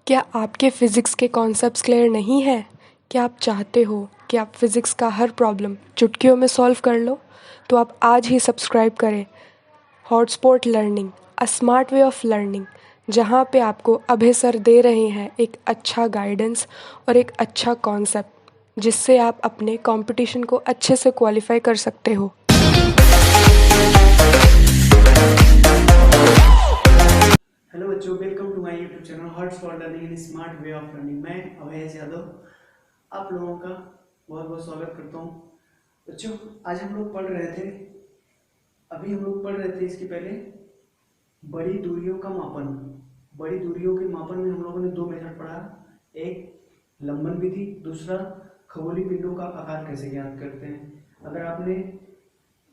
क्या आपके फ़िज़िक्स के कॉन्सेप्ट्स क्लियर नहीं हैं? क्या आप चाहते हो कि आप फ़िज़िक्स का हर प्रॉब्लम चुटकियों में सॉल्व कर लो? तो आप आज ही सब्सक्राइब करें hotspot learning, a smart way of learning, जहाँ पे आपको अभय सर दे रहे हैं एक अच्छा गाइडेंस और एक अच्छा कॉन्सेप्ट, जिससे आप अपने कंपटीशन को अच्छे से क्वालिफाई कर सकते हो। हेलो बच्चों, welcome to my YouTube channel hots for learning in smart way of learning. मैं अभय यादव आप लोगों का बहुत बहुत स्वागत करता हूँ। बच्चों, आज हम लोग पढ़ रहे थे इसके पहले बड़ी दूरियों का मापन। बड़ी दूरियों के मापन में हम लोगों ने दो मेथड पढ़ा, एक लंबन विधि, दूसरा खगोलीय पिंडों का आकार कैसे ज्ञात करते हैं। अगर आपने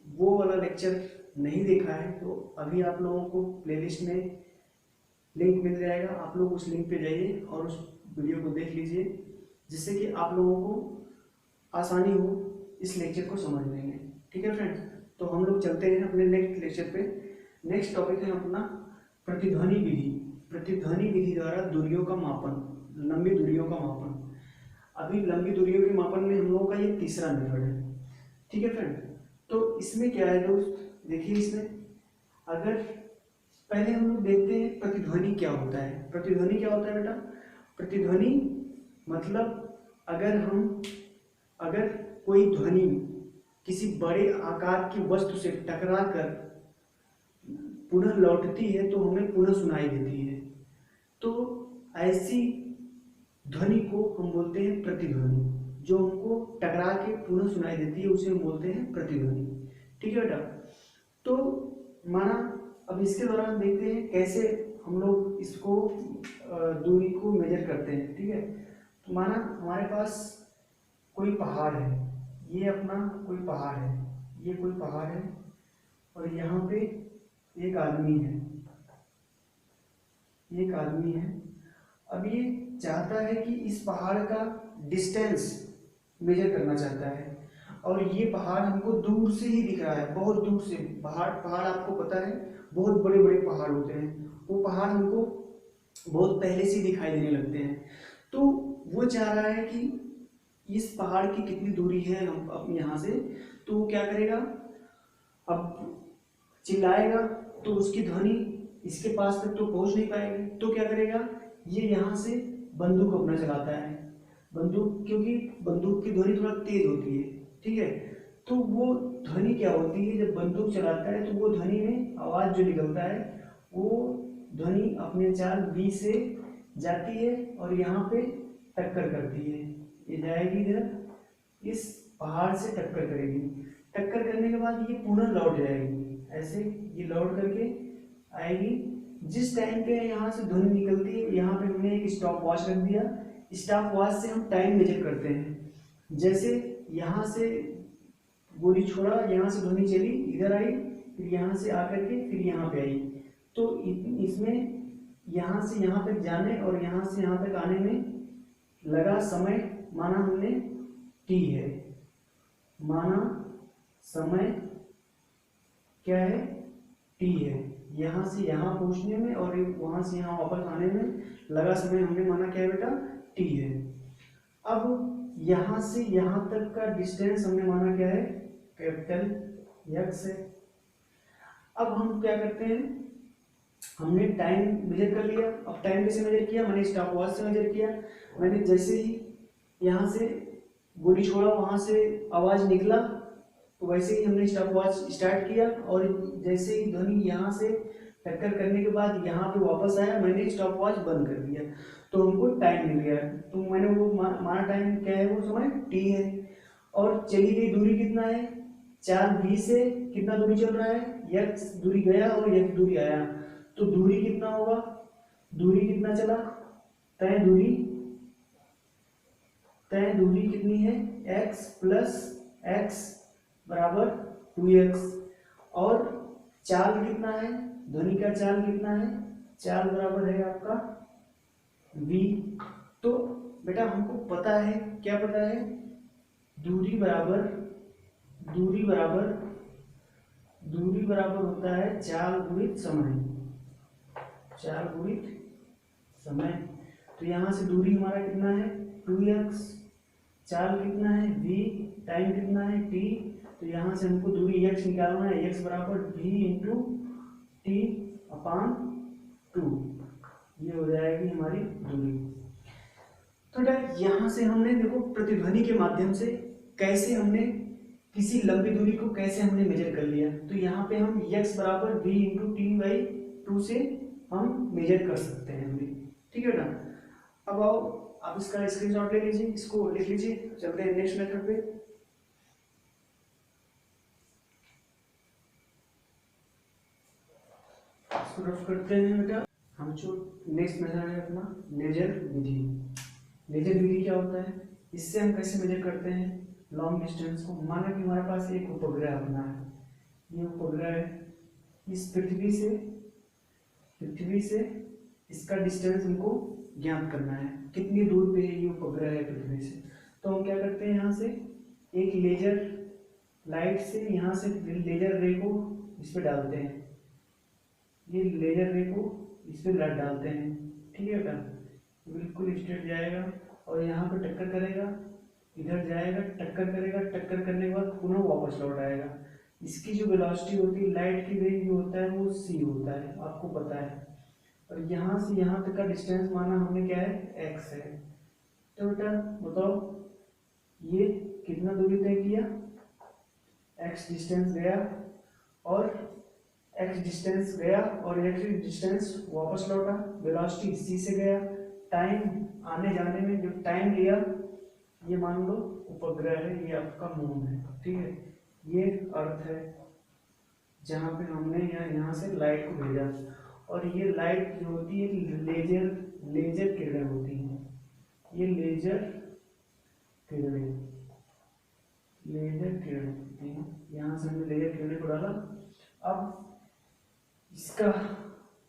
वो वाला लेक्चर नहीं देखा है तो अभी आप लोगों को प्लेलिस्ट में लिंक मिल जाएगा, आप लोग उस लिंक पे जाइए और उस वीडियो को देख लीजिए, जिससे कि आप लोगों को आसानी हो इस लेक्चर को समझने में। ठीक है फ्रेंड्स, तो हम लोग चलते हैं अपने नेक्स्ट लेक्चर पे। नेक्स्ट टॉपिक है अपना प्रतिध्वनि विधि। प्रतिध्वनि विधि द्वारा दूरियों का मापन, लंबी दूरियों का मापन। अभी लंबी दूरियों के मापन में हम लोगों का ये तीसरा मेथड है। ठीक है फ्रेंड, तो इसमें क्या है दोस्त, देखिए इसमें अगर पहले हम लोग देखते हैं प्रतिध्वनि क्या होता है। प्रतिध्वनि क्या होता है बेटा? प्रतिध्वनि मतलब अगर कोई ध्वनि किसी बड़े आकार की वस्तु से टकरा कर पुनः लौटती है तो हमें पुनः सुनाई देती है, तो ऐसी ध्वनि को हम बोलते हैं प्रतिध्वनि। जो हमको टकरा के पुनः सुनाई देती है उसे हम बोलते हैं प्रतिध्वनि। ठीक है बेटा, तो माना अब इसके दौरान देखते हैं कैसे हम लोग इसको दूरी को मेजर करते हैं। ठीक है, तो माना हमारे पास कोई पहाड़ है, ये अपना कोई पहाड़ है, ये कोई पहाड़ है और यहाँ पे एक आदमी है, एक आदमी है। अब ये चाहता है कि इस पहाड़ का डिस्टेंस मेजर करना चाहता है, और ये पहाड़ हमको दूर से ही दिख रहा है, बहुत दूर से। पहाड़ पहाड़ आपको पता है बहुत बड़े बड़े पहाड़ होते हैं, वो पहाड़ हमको बहुत पहले से दिखाई देने लगते हैं। तो वो चाह रहा है कि इस पहाड़ की कितनी दूरी है हम अब यहाँ से। तो वो क्या करेगा, अब चिल्लाएगा तो उसकी ध्वनि इसके पास तक तो पहुंच नहीं पाएगी, तो क्या करेगा, ये यहाँ से बंदूक अपना चलाता है। बंदूक, क्योंकि बंदूक की ध्वनि थोड़ा तेज होती है। ठीक है, तो वो ध्वनि क्या होती है, जब बंदूक चलाता है तो वो ध्वनि में आवाज जो निकलता है वो ध्वनि अपने चाल बी से जाती है और यहाँ पे टक्कर करती है। ये जाएगी इधर, इस पहाड़ से टक्कर करेगी। टक्कर करने के बाद ये पुनः लौट जाएगी, ऐसे ये लौट करके आएगी। जिस टाइम पे यहाँ से ध्वनि निकलती है, यहाँ पे हमने एक स्टॉप वॉच रख दिया। स्टॉप वॉच से हम टाइम मेजर करते हैं। जैसे यहाँ से गोली छोड़ा, यहाँ से ध्वनि चली, इधर आई, फिर यहाँ से आकर के फिर यहाँ पे आई, तो इसमें यहाँ से यहाँ तक जाने और यहाँ से यहाँ तक आने में लगा समय माना हमने टी है। माना समय क्या है, टी है। यहाँ से यहाँ पहुँचने में और वहाँ से यहाँ वापस आने में लगा समय हमने माना क्या है बेटा, टी है। अब यहाँ से यहाँ तक का डिस्टेंस हमने माना क्या है, कैपिटल एक्स है। अब हम क्या करते हैं, हमने टाइम मेजर कर लिया। अब टाइम कैसे मेजर किया, मैंने स्टॉप वॉच से मेजर किया। मैंने जैसे ही यहाँ से गोली छोड़ा, वहाँ से आवाज निकला, तो वैसे ही हमने स्टॉप वॉच स्टार्ट किया, और जैसे ही ध्वनि यहाँ से टक्कर करने के बाद यहाँ पे वापस आया, मैंने स्टॉप वॉच बंद कर दिया, तो हमको टाइम मिल गया। तो मैंने वो माना टाइम क्या है, वो समय टी है। और चली गई दूरी कितना है, चाल बी से कितना दूरी चल रहा है, x दूरी गया और x दूरी आया, तो दूरी कितना होगा, दूरी कितना चला, तय दूरी, तय दूरी कितनी है, x प्लस एक्स बराबर 2x। और चाल कितना है, ध्वनि का चाल कितना है, चाल बराबर है आपका v। तो बेटा हमको पता है, क्या पता है, दूरी बराबर दूरी बराबर दूरी बराबर होता है चाल गुणित समय, चाल गुणित समय। तो यहाँ से दूरी हमारा कितना है 2x, चाल कितना है v, टाइम कितना है t। तो यहाँ से हमको दूरी x निकालना है, x बराबर v इंटू टी अपान 2, ये हो जाएगी हमारी दूरी। तो बेटा यहाँ से हमने देखो प्रतिध्वनि के माध्यम से कैसे हमने किसी लंबी दूरी को कैसे हमने मेजर कर लिया। तो यहाँ पे हम x बराबर v इंटू टी बाई 2 से हम मेजर कर सकते हैं दूरी। ठीक है बेटा, अब आओ आप इसका स्क्रीनशॉट ले लीजिए, इसको लिख लीजिए, चलते हैं नेक्स्ट मेथड पे। इसको रफ करते हैं बेटा। हम जो नेक्स्ट मेथड है अपना लेजर विधि। लेजर विधि क्या होता है, इससे हम कैसे मेजर करते हैं लॉन्ग डिस्टेंस को। माना कि हमारे पास एक उपग्रह अपना है, ये उपग्रह है, इस पृथ्वी से इसका डिस्टेंस हमको ज्ञात करना है, कितनी दूर पे ये उपग्रह है पृथ्वी से। तो हम क्या करते हैं, यहाँ से एक लेजर लाइट से यहाँ से लेजर रे को इस पे डालते हैं, ये लेजर रे को इस पे डालते हैं। ठीक है बेटा, बिल्कुल स्ट्रेट जाएगा और यहाँ पे टक्कर करेगा, इधर जाएगा, टक्कर करेगा, टक्कर करने के बाद पुनः वापस लौट आएगा। इसकी जो वेलोसिटी होती है, लाइट की वेग जो होता है वो c होता है, आपको पता है। और यहाँ से यहाँ तक का डिस्टेंस माना हमने क्या है x है। तो बेटा बताओ ये कितना दूरी तय किया, x डिस्टेंस गया और x डिस्टेंस वापस लौटा, वेलोसिटी c से गया, टाइम आने जाने में जो टाइम लिया, ये मान लो उपग्रह है, ये आपका मून है। ठीक है, ये अर्थ है जहाँ पे हमने यहाँ से लाइट को भेजा, और ये लाइट जो होती है लेजर किरणें होती हैं, ये लेजर किरणें होती हैं। यहाँ से हमने लेजर किरणें को डाला। अब इसका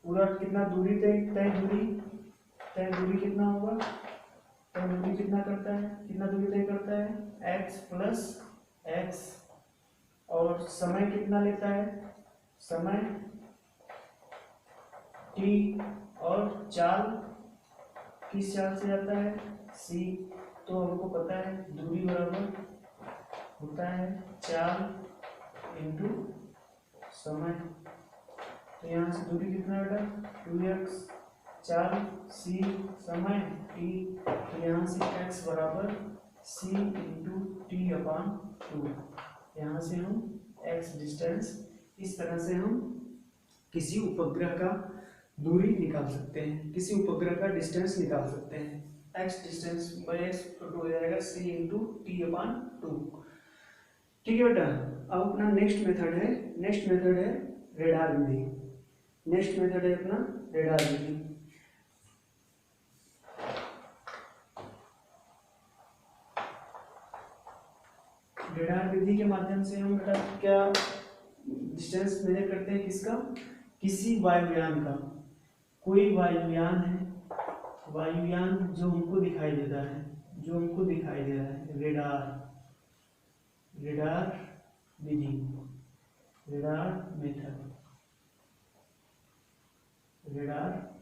पूरा कितना दूरी तय दूरी कितना होगा, तय दूरी कितना दूरी तय करता है x प्लस x, और समय कितना लेता है, समय t, और चाल किस चाल से जाता है c। तो हमको पता है दूरी बराबर होता है चाल इंटू समय। तो यहाँ से दूरी कितना बेटा 2x, चाल c, समय t। तो यहाँ से x बराबर c इंटू टी अपान 2। यहाँ से हम x डिस्टेंस, इस तरह से हम किसी उपग्रह का दूरी निकाल सकते हैं, किसी उपग्रह का डिस्टेंस निकाल सकते हैं। x डिस्टेंस बाई x हो जाएगा c इंटू टी अपान 2। ठीक है बेटा, अब अपना नेक्स्ट मेथड है रेडार विधि। नेक्स्ट मेथड है अपना रेडार विधि। रेडार विधि के माध्यम से हम बेटा क्या डिस्टेंस मेजर करते हैं, किसका, किसी वायुयान का। कोई वायुयान है, वायुयान जो हमको दिखाई देता है, रेडार विधि, रेडार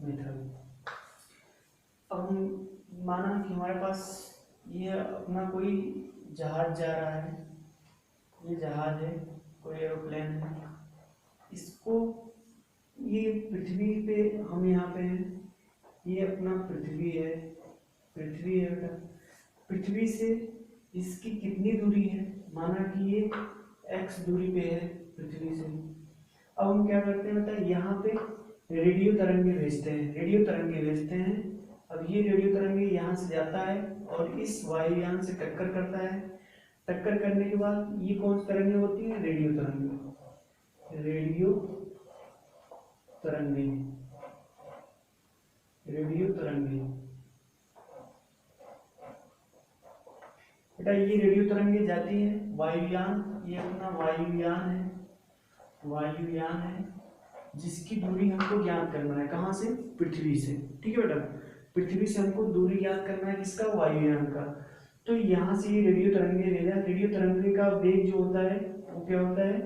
मेथड। अब हम माना कि हमारे पास ये अपना कोई जहाज जा रहा है, ये जहाज है, कोई एरोप्लेन है, इसको, ये पृथ्वी पे हम यहाँ पे हैं, ये अपना पृथ्वी है बेटा। पृथ्वी से इसकी कितनी दूरी है, माना कि ये x दूरी पे है पृथ्वी से। अब हम क्या करते हैं बेटा, यहाँ पे रेडियो तरंगे भेजते हैं। अब ये रेडियो तरंगे यहाँ से जाता है और इस वायुयान से टक्कर करता है। टक्कर करने के बाद ये कौन सी तरंगे होती है, रेडियो तरंगे। बेटा ये रेडियो तरंगे जाती है वायुयान, ये अपना वायुयान है जिसकी दूरी हमको ज्ञात करना है, कहाँ से, पृथ्वी से। ठीक है बेटा, पृथ्वी से हमको दूरी ज्ञात करना है, किसका, वायुयान का। तो यहाँ से ये रेडियो तरंगे भेजा, रेडियो तरंगे का वेग जो होता है वो क्या होता है,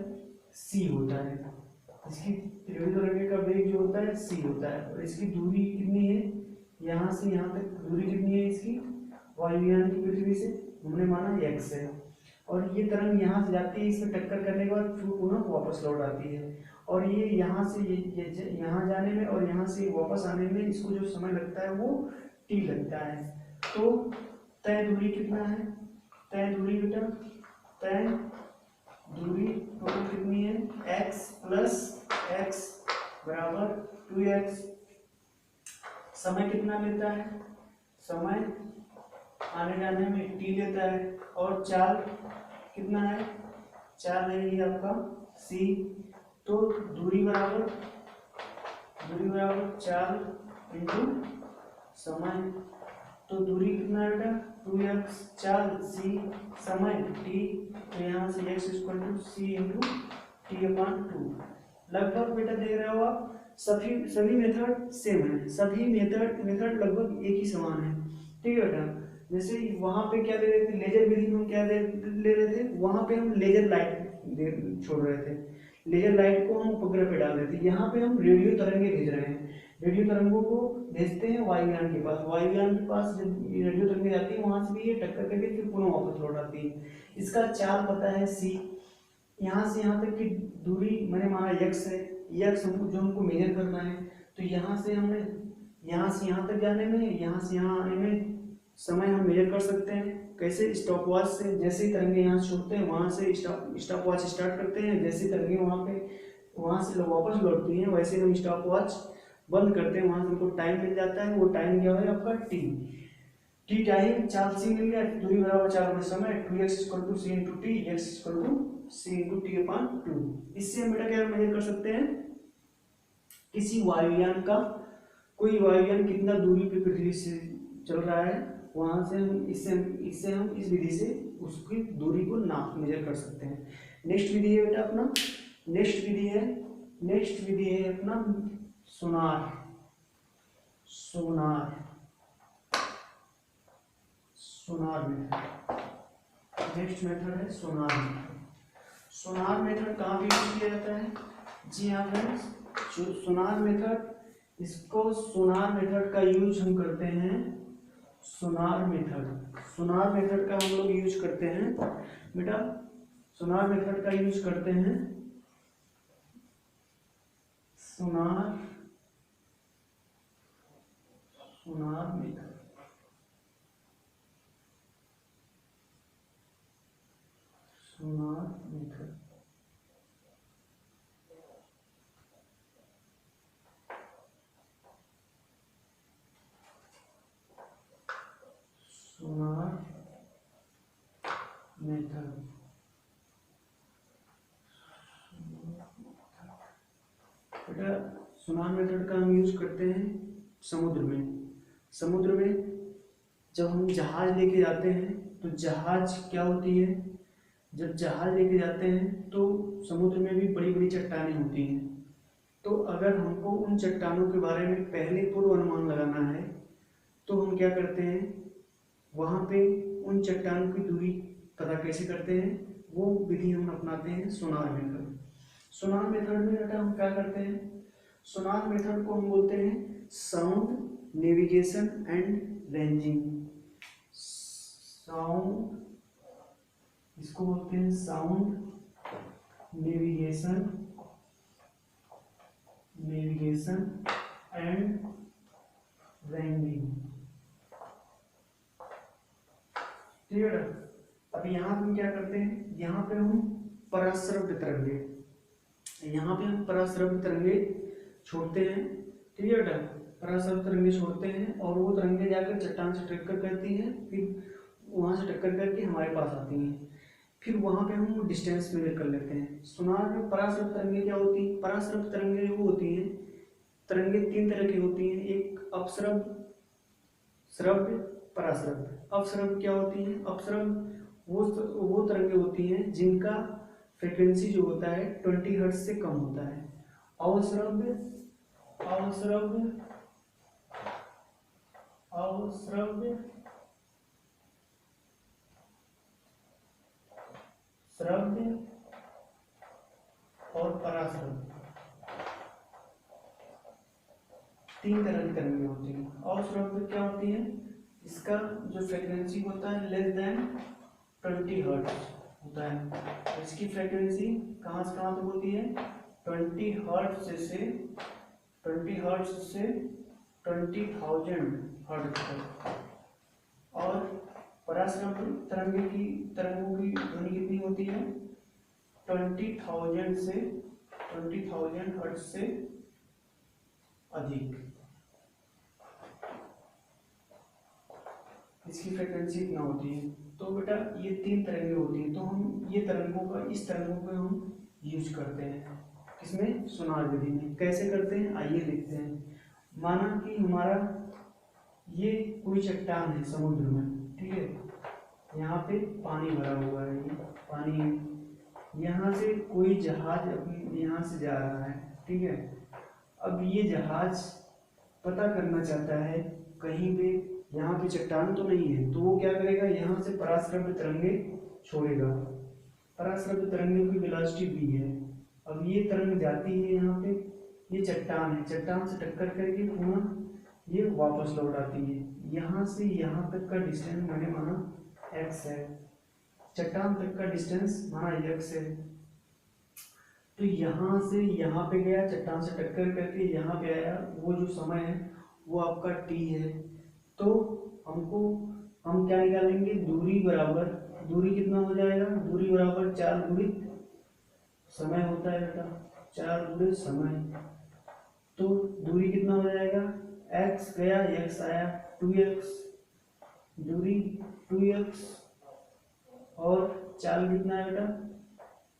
c होता है। इसकी रेडियो तरंगे का वेग जो होता है c होता है, और इसकी दूरी कितनी है, यहाँ से यहाँ तक दूरी कितनी है इसकी, वायुयान की पृथ्वी से, हमने माना x है। और ये तरंग यहाँ से जाती है, इसमें टक्कर करने के बाद फिर पुनः वापस लौट आती है। और ये यहाँ से ये यहाँ जाने में और यहाँ से वापस आने में इसको जो समय लगता है वो t लगता है। तो तय दूरी कितना है, तय दूरी बेटा, तय दूरी टोटल कितनी है, x प्लस x बराबर 2x। समय कितना लेता है, समय आने जाने में t लेता है। और चाल कितना है, चाल है ये आपका c। तो दूरी बराबर चाल इंटू समय। तो दूरी कितना है बेटा, 2x, चाल c, समय t। तो यहाँ से x equal to c into t/2। लगभग बेटा देख रहे हो आप, सभी मेथड सेम है, सभी मेथड लगभग एक ही समान है। ठीक है बेटा, जैसे वहां पे क्या ले रहे थे, लेजर विधि में हम क्या ले रहे थे, वहां पे हम लेजर लाइट छोड़ रहे थे, लेजर लाइट को हम उपग्रह पे डाल रहे थे। यहाँ पे हम रेडियो तरंगे भेज रहे हैं, रेडियो तरंगों को भेजते हैं वायुयान के पास, वायुयान के पास जब रेडियो तरंगे जाती है वहां से भी ये टक्कर करके फिर पुनः वापस लौट आती है। इसका चाल पता है c। यहाँ से यहाँ तक की दूरी मैंने माना x है, x हमको जो हमको मेजर करना है। तो यहाँ से हमने यहाँ से यहाँ तक जाने में, यहाँ से यहाँ आने में समय हम मेजर कर सकते हैं। कैसे, स्टॉप वॉच से। जैसे ही तरंगे यहाँ से छूटते हैं वहाँ से स्टॉप वॉच स्टार्ट करते हैं, जैसे तरंगे वहाँ से वापस लौटती हैं वैसे हम स्टॉप वॉच बंद करते हैं, वहाँ से हमको टाइम मिल जाता है। वो टाइम क्या है आपका टी टाइम, चाल सी मिल गया, दूरी बराबर चाल में समय, 2x = c × t, x = c × t/2। इससे हम बेटा क्या मेजर कर सकते हैं, किसी वायुयान का, कोई वायुयान कितना दूरी पे पृथ्वी से चल रहा है, वहां से हम इससे हम इस विधि से उसकी दूरी को नाप मेजर कर सकते हैं। नेक्स्ट विधि है बेटा अपना, नेक्स्ट विधि है अपना सोनार। मेथड, नेक्स्ट मेथड है सोनार मेथड। सोनार मेथड कहाँ पे यूज किया जाता है, जी हाँ फ्रेंड्स, सोनार मेथड, इसको सोनार मेथड का यूज हम करते हैं, सोनार मेथड का हम लोग यूज करते हैं बेटा, सोनार मेथड का यूज करते हैं, सोनार मेथड। बेटा सोनार मेथड का हम यूज करते हैं समुद्र में जब हम जहाज लेके जाते हैं तो जहाज क्या होती है, जब जहाज लेके जाते हैं तो समुद्र में भी बड़ी बड़ी चट्टानें होती हैं। तो अगर हमको उन चट्टानों के बारे में पहले पूर्व अनुमान लगाना है तो हम क्या करते हैं, वहाँ पे उन चट्टानों की दूरी पता कैसे करते हैं, वो विधि हम अपनाते हैं सोनार मेथड। सोनार मेथड में बेटा हम क्या करते हैं, सोनार मेथड को हम बोलते हैं साउंड नेविगेशन एंड रेंजिंग। इसको बोलते हैं साउंड नेविगेशन एंड रेंजिंग। ठीक है, अब यहाँ पे हम क्या करते हैं, यहाँ पे हम पराश्रव्य तरंगे छोड़ते हैं। ठीक है बेटा, पराश्रव्य तरंगे छोड़ते हैं और वो तरंगे जाकर चट्टान से टक्कर करती हैं, फिर वहां से टक्कर करके हमारे पास आती हैं, फिर वहां पे हम डिस्टेंस मेजर कर लेते हैं। सोनार में पराश्रव्य तरंगे क्या होती है, पराश्रव्य तरंगे वो होती हैं, तरंगे तीन तरह की होती हैं, एक अपश्रव्य, श्रव्य, पराश्रव्य। अपश्रव्य क्या होती है, अपश्रव्य वो तरंगे होती हैं जिनका फ्रीक्वेंसी जो होता है 20 हर्ट्ज से कम होता है। अवश्रव्य श्रव्य और पराश्रव्य। तीन तरह की तरंगें होती हैं। और स्वरंग क्या होती है, इसका जो फ्रीक्वेंसी होता है लेस देन 20 हर्ट्ज होता है। इसकी फ्रीक्वेंसी कहाँ से कहाँ तक होती है, 20 हर्ट्ज से 20,000 हर्ट्ज तक। और पराश्रव्य तरंगों की ध्वनि कितनी होती है, 20,000 हर्ट्ज से अधिक। इसकी फ्रीक्वेंसी इतना होती है। तो बेटा ये तीन तरंगें होती हैं, तो हम ये इस तरंगों को हम यूज करते हैं किसमें, सोनार विधि में। कैसे करते हैं आइए देखते हैं। माना कि हमारा ये कोई चट्टान है समुद्र में, ठीक है, यहाँ पे पानी भरा हुआ है, ये पानी, यहाँ से कोई जहाज अपनी यहाँ से जा रहा है, ठीक है। अब ये जहाज पता करना चाहता है कहीं पे, यहाँ पे चट्टान तो नहीं है, तो वो क्या करेगा, यहाँ से पराश्रव्य तरंगे छोड़ेगा। पराश्रव्य तरंगे की वेलोसिटी v है। अब ये तरंग जाती है यहाँ पे, ये चट्टान है, चट्टान से टक्कर करके पुनः ये वापस लौट आती है। यहाँ से यहाँ तक का डिस्टेंस मैंने माना x है, चट्टान तक का डिस्टेंस माना x है। तो यहाँ से यहाँ पे गया, चट्टान से टक्कर करके यहाँ पे आया, वो जो समय है वो आपका t है। तो हम क्या निकालेंगे, दूरी बराबर, दूरी कितना हो जाएगा, दूरी बराबर 4 गुणित समय होता है बेटा, 4 गुणित समय। तो दूरी कितना हो जाएगा, x गया x आया 2x, दूरी 2x, और चाल कितना है बेटा,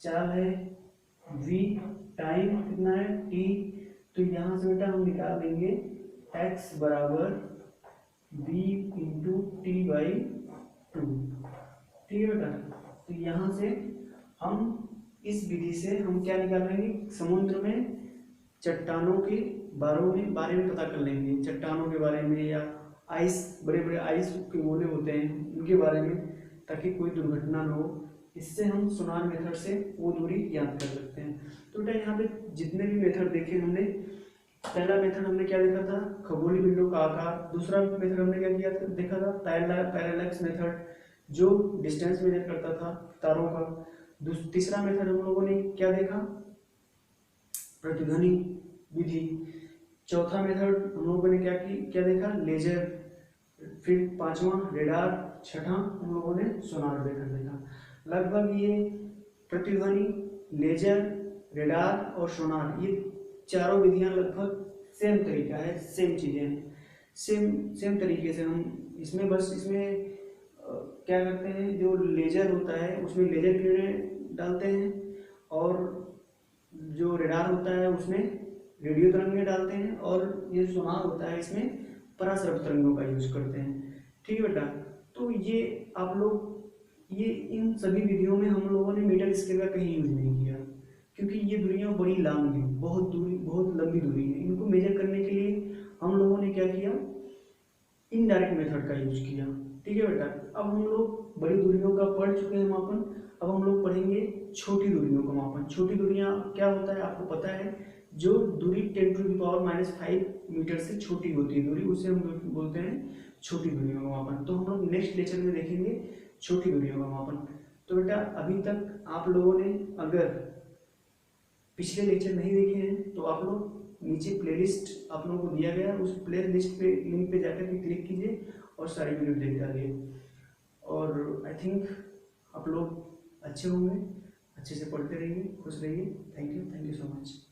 चाल है v, टाइम कितना है t। तो यहाँ से बेटा हम निकाल देंगे x बराबर v इंटू टी बाई 2, ठीक है बेटा। तो यहाँ से हम इस विधि से हम क्या निकाल लेंगे, समुद्र में चट्टानों के बारे में पता कर लेंगे, चट्टानों के बारे में, या आइस, बड़े बड़े आइस के गोले होते हैं उनके बारे में, ताकि कोई दुर्घटना न हो। इससे हम सोनार मेथड से वो दूरी ज्ञात कर सकते हैं। तो बेटा यहाँ पे जितने भी मेथड देखे हमने, पहला मेथड हमने क्या देखा था, खगोलीय पिंडों का आकार। दूसरा मेथड हमने क्या किया था, देखा था पैरेलैक्स मेथड, जो डिस्टेंस मेजर करता था तारों का। तीसरा मेथड हम लोगों ने क्या देखा, प्रतिध्वनि विधि। चौथा मेथड हम लोगों ने क्या देखा, लेजर। फिर पांचवा रेडार, छठा हम लोगों ने सोनार मेथड देखा। लगभग ये प्रतिध्वनि, लेजर, रेडार और सोनार, ये चारों विधियां लगभग सेम तरीका है, सेम चीजें हैं, सेम तरीके से हम इसमें क्या करते हैं, जो लेजर होता है उसमें लेजर किरणें डालते हैं, और जो रेडार होता है उसमें रेडियो तरंगें डालते हैं, और ये सोनार होता है इसमें पराश्रव्य तरंगों का यूज करते हैं, ठीक है बेटा। तो ये आप लोग, ये इन सभी विधियों में हम लोगों ने मीटर स्केल का कहीं यूज नहीं किया, क्योंकि ये दूरियां बड़ी लंबी है, बहुत लंबी दूरी है। इनको मेजर करने के लिए हम लोगों ने क्या किया, इनडायरेक्ट मेथड का यूज किया, ठीक है बेटा। अब हम लोग बड़ी दूरियों का पढ़ चुके हैं मापन, अब हम लोग पढ़ेंगे छोटी दूरियों का मापन। छोटी दूरियां क्या होता है आपको पता है, जो दूरी 10⁻⁵ मीटर से छोटी होती है दूरी, उसे हम बोलते हैं छोटी दूरियों का मापन। तो हम लोग नेक्स्ट लेक्चर में देखेंगे छोटी दूरियों का मापन। तो बेटा अभी तक आप लोगों ने अगर पिछले लेक्चर नहीं देखे हैं तो आप लोग नीचे प्लेलिस्ट आप लोगों को दिया गया है, उस प्लेलिस्ट पे लिंक पे जाकर के क्लिक कीजिए और सारी वीडियो देख डालिए। और आई थिंक आप लोग अच्छे होंगे, अच्छे से पढ़ते रहिए, खुश रहिए। Thank you so much.